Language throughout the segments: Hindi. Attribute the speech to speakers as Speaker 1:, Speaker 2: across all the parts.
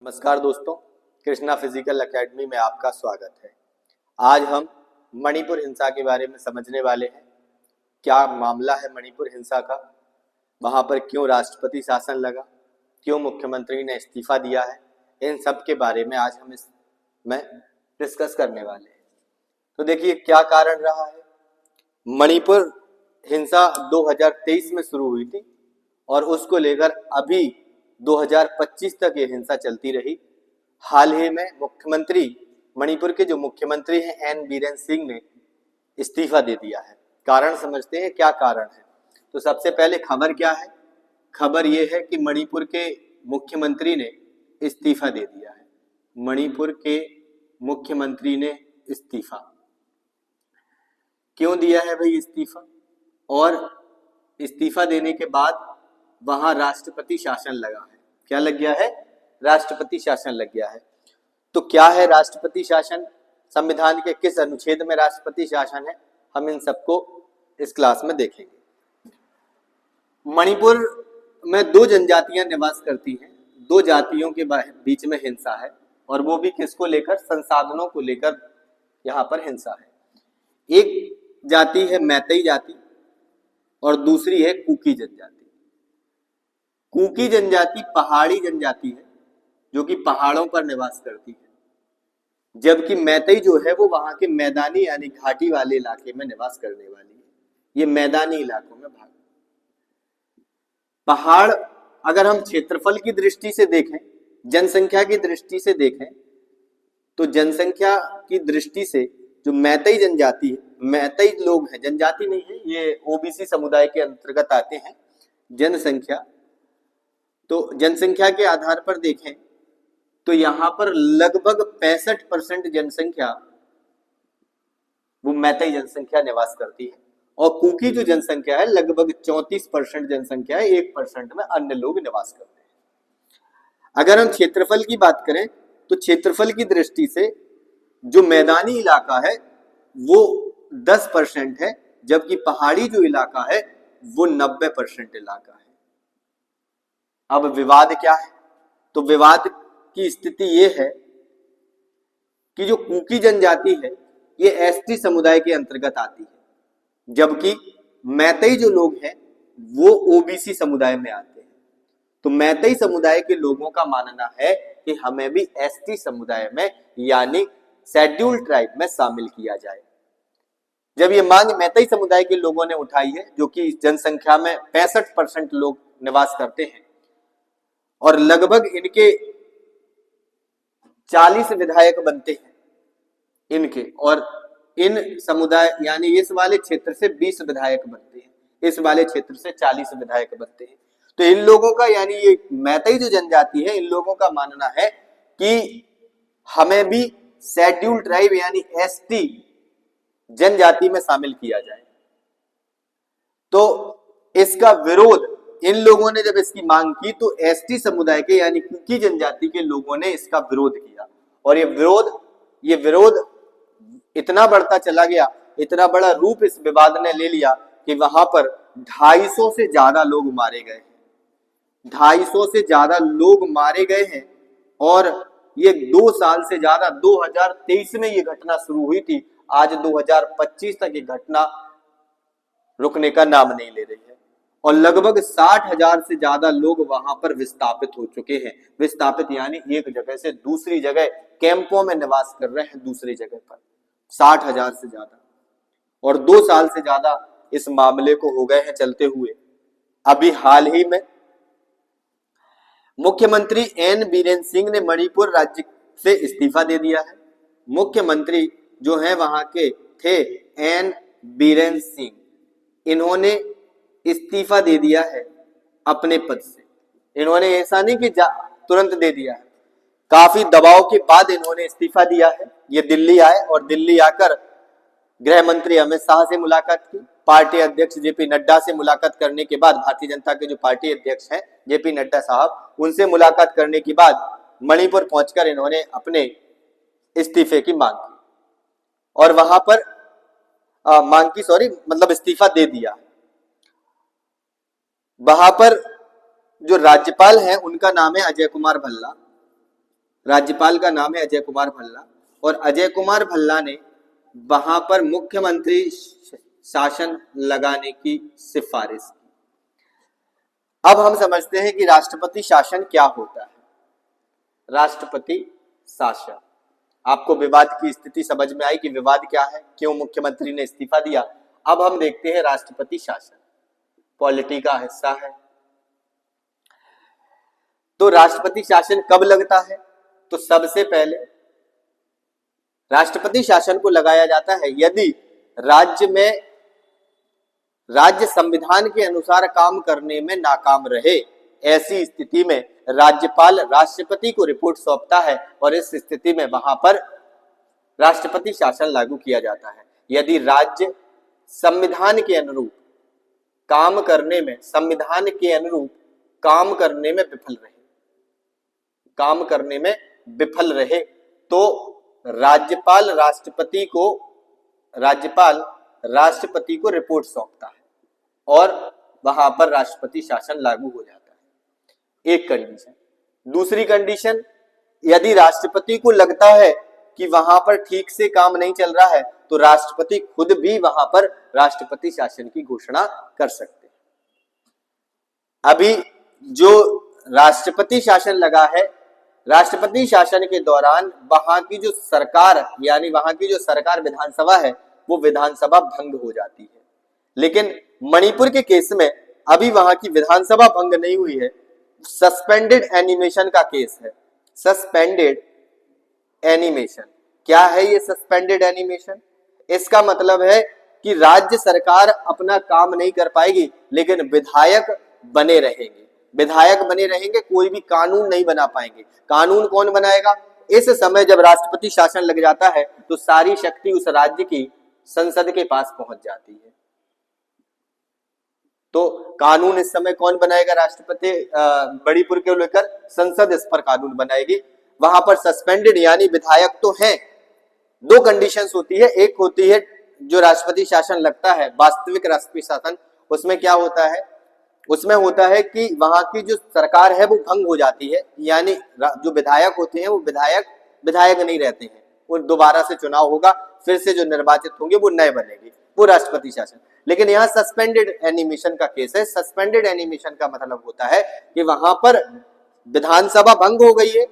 Speaker 1: नमस्कार दोस्तों, कृष्णा फिजिकल एकेडमी में आपका स्वागत है। आज हम मणिपुर हिंसा के बारे में समझने वाले हैं। क्या मामला है मणिपुर हिंसा का, वहां पर क्यों राष्ट्रपति शासन लगा, क्यों मुख्यमंत्री ने इस्तीफा दिया है, इन सब के बारे में आज हम इसमें डिस्कस करने वाले हैं। तो देखिए क्या कारण रहा है। मणिपुर हिंसा 2023 में शुरू हुई थी और उसको लेकर अभी 2025 तक ये हिंसा चलती रही। हाल ही में मुख्यमंत्री, मणिपुर के जो मुख्यमंत्री हैं एन बीरेन सिंह ने इस्तीफा दे दिया है। कारण समझते हैं क्या कारण है। तो सबसे पहले खबर क्या है। खबर ये है कि मणिपुर के मुख्यमंत्री ने इस्तीफा दे दिया है। मणिपुर के मुख्यमंत्री ने इस्तीफा क्यों दिया है भाई इस्तीफा, और इस्तीफा देने के बाद वहां राष्ट्रपति शासन लगा है। क्या लग गया है? राष्ट्रपति शासन लग गया है। तो क्या है राष्ट्रपति शासन, संविधान के किस अनुच्छेद में राष्ट्रपति शासन है, हम इन सबको इस क्लास में देखेंगे। मणिपुर में दो जनजातियां निवास करती हैं। दो जातियों के बीच में हिंसा है, और वो भी किसको लेकर? संसाधनों को लेकर यहाँ पर हिंसा है। एक जाति है मैतेई जाति और दूसरी है कुकी जनजाति। कुकी जनजाति पहाड़ी जनजाति है जो कि पहाड़ों पर निवास करती है, जबकि मैतेई जो है वो वहां के मैदानी यानी घाटी वाले इलाके में निवास करने वाली है। ये मैदानी इलाकों में भाग। पहाड़ अगर हम क्षेत्रफल की दृष्टि से देखें, जनसंख्या की दृष्टि से देखें, तो जनसंख्या की दृष्टि से जो मैतेई जनजाति है, मैतेई लोग हैं, जनजाति नहीं है, ये ओबीसी समुदाय के अंतर्गत आते हैं। जनसंख्या, तो जनसंख्या के आधार पर देखें तो यहां पर लगभग 65% जनसंख्या वो मैतेई जनसंख्या निवास करती है, और कुकी जो जनसंख्या है लगभग 34% जनसंख्या है, 1% में अन्य लोग निवास करते हैं। अगर हम क्षेत्रफल की बात करें तो क्षेत्रफल की दृष्टि से जो मैदानी इलाका है वो 10% है, जबकि पहाड़ी जो इलाका है वो 90% इलाका है। अब विवाद क्या है? तो विवाद की स्थिति ये है कि जो कुकी जनजाति है ये एसटी समुदाय के अंतर्गत आती है, जबकि मैतेई जो लोग हैं वो ओबीसी समुदाय में आते हैं। तो मैतेई समुदाय के लोगों का मानना है कि हमें भी एसटी समुदाय में यानी शेड्यूल्ड ट्राइब में शामिल किया जाए। जब ये मांग मैतेई समुदाय के लोगों ने उठाई है, जो कि जनसंख्या में 65% लोग निवास करते हैं, और लगभग इनके 40 विधायक बनते हैं इनके, और इन समुदाय यानी इस वाले क्षेत्र से 20 विधायक बनते हैं, इस वाले क्षेत्र से 40 विधायक बनते हैं। तो इन लोगों का यानी ये मैतेई जो जनजाति है, इन लोगों का मानना है कि हमें भी शेड्यूल्ड ट्राइब यानी एसटी जनजाति में शामिल किया जाए। तो इसका विरोध इन लोगों ने जब इसकी मांग की तो एसटी समुदाय के यानी कुकी जनजाति के लोगों ने इसका विरोध किया, और ये विरोध इतना बढ़ता चला गया, इतना बड़ा रूप इस विवाद ने ले लिया कि वहां पर 250 से ज्यादा लोग मारे गए हैं। 250 से ज्यादा लोग मारे गए हैं, और ये 2 साल से ज्यादा, 2023 में ये घटना शुरू हुई थी, आज 2025 तक ये घटना रुकने का नाम नहीं ले रही है, और लगभग 60,000 से ज्यादा लोग वहां पर विस्थापित हो चुके हैं। विस्थापित यानी एक जगह से दूसरी जगह कैंपों में निवास कर रहे हैं, दूसरी जगह पर 60,000 से ज्यादा, और 2 साल से ज्यादा इस मामले को हो गए हैं चलते हुए। अभी हाल ही में मुख्यमंत्री एन बीरेन सिंह ने मणिपुर राज्य से इस्तीफा दे दिया है। मुख्यमंत्री जो है वहां के थे एन बीरेन सिंह, इन्होंने इस्तीफा दे दिया है अपने पद से। इन्होंने ऐसा नहीं कि तुरंत दे दिया है, काफी दबाव के बाद इन्होंने इस्तीफा दिया है। ये दिल्ली आए और दिल्ली आकर गृह मंत्री अमित शाह से मुलाकात की, पार्टी अध्यक्ष जेपी नड्डा से मुलाकात करने के बाद, भारतीय जनता के जो पार्टी अध्यक्ष हैं जेपी नड्डा साहब, उनसे मुलाकात करने के बाद मणिपुर पहुंचकर इन्होंने अपने इस्तीफे की मांग की, और वहां पर इस्तीफा दे दिया। वहां पर जो राज्यपाल हैं उनका नाम है अजय कुमार भल्ला, राज्यपाल का नाम है अजय कुमार भल्ला, और अजय कुमार भल्ला ने वहां पर मुख्यमंत्री शासन लगाने की सिफारिश की। अब हम समझते हैं कि राष्ट्रपति शासन क्या होता है। राष्ट्रपति शासन, आपको विवाद की स्थिति समझ में आई कि विवाद क्या है, क्यों मुख्यमंत्री ने इस्तीफा दिया। अब हम देखते हैं राष्ट्रपति शासन, पॉलिटी का हिस्सा है। तो राष्ट्रपति शासन कब लगता है? तो सबसे पहले राष्ट्रपति शासन को लगाया जाता है यदि राज्य संविधान के अनुसार काम करने में नाकाम रहे। ऐसी स्थिति में राज्यपाल राष्ट्रपति को रिपोर्ट सौंपता है और इस स्थिति में वहां पर राष्ट्रपति शासन लागू किया जाता है। यदि राज्य संविधान के अनुरूप काम करने में विफल रहे तो राज्यपाल राष्ट्रपति को रिपोर्ट सौंपता है और वहां पर राष्ट्रपति शासन लागू हो जाता है। एक कंडीशन। दूसरी कंडीशन, यदि राष्ट्रपति को लगता है कि वहां पर ठीक से काम नहीं चल रहा है तो राष्ट्रपति खुद भी वहां पर राष्ट्रपति शासन की घोषणा कर सकते हैं। अभी जो राष्ट्रपति शासन लगा है, राष्ट्रपति शासन के दौरान वहां की जो सरकार यानी वहां की जो सरकार विधानसभा है वो विधानसभा भंग हो जाती है। लेकिन मणिपुर के केस में अभी वहां की विधानसभा भंग नहीं हुई है, सस्पेंडेड एनिमेशन का केस है। सस्पेंडेड एनिमेशन क्या है? ये सस्पेंडेड एनिमेशन, इसका मतलब है कि राज्य सरकार अपना काम नहीं कर पाएगी लेकिन विधायक बने रहेंगे, कोई भी कानून नहीं बना पाएंगे। कानून कौन बनाएगा? इस समय जब राष्ट्रपति शासन लग जाता है तो सारी शक्ति उस राज्य की संसद के पास पहुंच जाती है। तो कानून इस समय कौन बनाएगा? राष्ट्रपति मणिपुर को लेकर संसद इस पर कानून बनाएगी। वहां पर सस्पेंडेड यानी विधायक तो हैं। दो कंडीशंस होती है, एक होती है जो राष्ट्रपति शासन लगता है वास्तविक राष्ट्रपति शासन, उसमें क्या होता है? उसमें होता है कि वहां की जो सरकार है वो भंग हो जाती है, यानी जो विधायक होते हैं वो विधायक नहीं रहते हैं, वो दोबारा से चुनाव होगा, फिर से जो निर्वाचित होंगे वो नए बनेंगे, वो राष्ट्रपति शासन। लेकिन यहाँ सस्पेंडेड एनिमेशन का केस है। सस्पेंडेड एनिमेशन का मतलब होता है कि वहां पर विधानसभा भंग हो गई है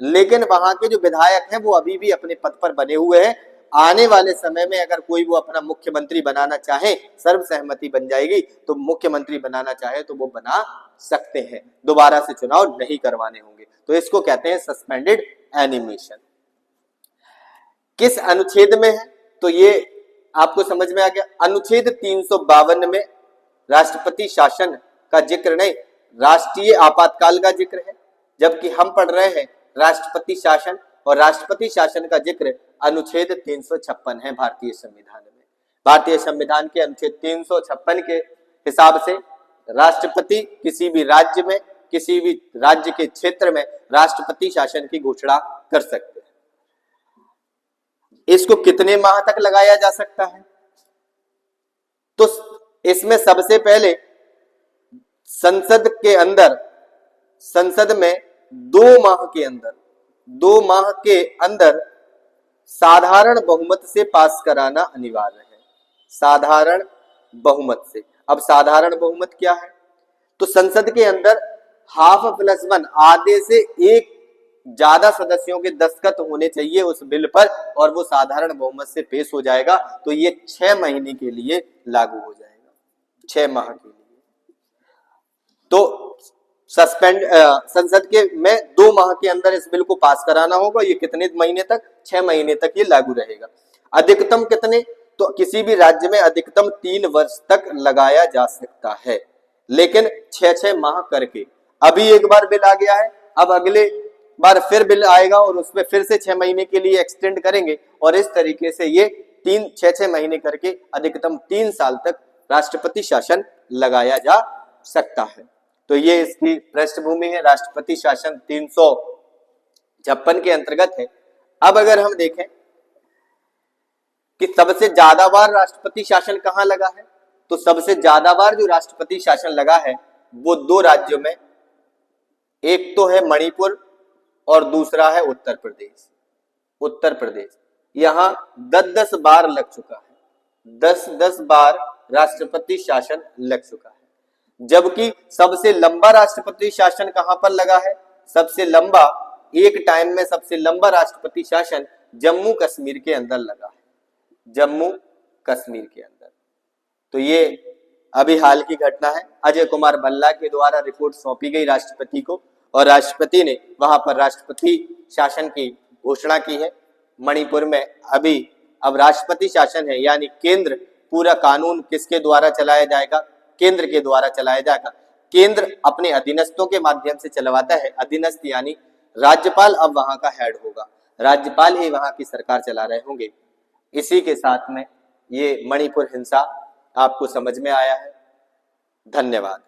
Speaker 1: लेकिन वहां के जो विधायक हैं वो अभी भी अपने पद पर बने हुए हैं। आने वाले समय में अगर कोई वो अपना मुख्यमंत्री बनाना चाहे, सर्वसहमति बन जाएगी तो मुख्यमंत्री बनाना चाहे तो वो बना सकते हैं, दोबारा से चुनाव नहीं करवाने होंगे। तो इसको कहते हैं सस्पेंडेड एनिमेशन। किस अनुच्छेद में है? तो ये आपको समझ में आ गया। अनुच्छेद 352 में राष्ट्रपति शासन का जिक्र नहीं, राष्ट्रीय आपातकाल का जिक्र है, जबकि हम पढ़ रहे हैं राष्ट्रपति शासन, और राष्ट्रपति शासन का जिक्र अनुच्छेद 356 है भारतीय संविधान में। भारतीय संविधान के अनुच्छेद 356 के हिसाब से राष्ट्रपति किसी भी राज्य के क्षेत्र में राष्ट्रपति शासन की घोषणा कर सकते हैं। इसको कितने माह तक लगाया जा सकता है? तो इसमें सबसे पहले संसद में 2 माह के अंदर साधारण बहुमत से पास कराना अनिवार्य है। साधारण बहुमत से। अब साधारण बहुमत क्या है? तो संसद के अंदर ½ + 1 आधे से एक ज्यादा सदस्यों के दस्तखत होने चाहिए उस बिल पर, और वो साधारण बहुमत से पेश हो जाएगा। तो ये 6 महीने के लिए लागू हो जाएगा, 6 माह के लिए। तो संसद के में 2 माह के अंदर इस बिल को पास कराना होगा। ये कितने महीने तक? 6 महीने तक ये लागू रहेगा। अधिकतम कितने? तो किसी भी राज्य में अधिकतम 3 वर्ष तक लगाया जा सकता है, लेकिन 6-6 माह करके। अभी एक बार बिल आ गया है, अब अगले बार फिर बिल आएगा और उसमें फिर से 6 महीने के लिए एक्सटेंड करेंगे, और इस तरीके से ये 6-6 महीने करके अधिकतम 3 साल तक राष्ट्रपति शासन लगाया जा सकता है। तो ये इसकी पृष्ठभूमि है, राष्ट्रपति शासन 356 के अंतर्गत है। अब अगर हम देखें कि सबसे ज्यादा बार राष्ट्रपति शासन कहां लगा है, तो सबसे ज्यादा बार जो राष्ट्रपति शासन लगा है वो 2 राज्यों में, एक तो है मणिपुर और दूसरा है उत्तर प्रदेश। उत्तर प्रदेश यहाँ 10-10 बार लग चुका है, 10-10 बार राष्ट्रपति शासन लग चुका है। जबकि सबसे लंबा राष्ट्रपति शासन कहां पर लगा है? सबसे लंबा, एक टाइम में सबसे लंबा राष्ट्रपति शासन जम्मू कश्मीर के अंदर लगा है, जम्मू कश्मीर के अंदर। तो ये अभी हाल की घटना है। अजय कुमार भल्ला के द्वारा रिपोर्ट सौंपी गई राष्ट्रपति को और राष्ट्रपति ने वहां पर राष्ट्रपति शासन की घोषणा की है। मणिपुर में अभी अब राष्ट्रपति शासन है, यानी केंद्र, पूरा कानून किसके द्वारा चलाया जाएगा? केंद्र के द्वारा चलाया जाएगा। केंद्र अपने अधीनस्थों के माध्यम से चलवाता है। अधीनस्थ यानी राज्यपाल अब वहां का हेड होगा, राज्यपाल ही वहां की सरकार चला रहे होंगे। इसी के साथ में ये मणिपुर हिंसा आपको समझ में आया है। धन्यवाद।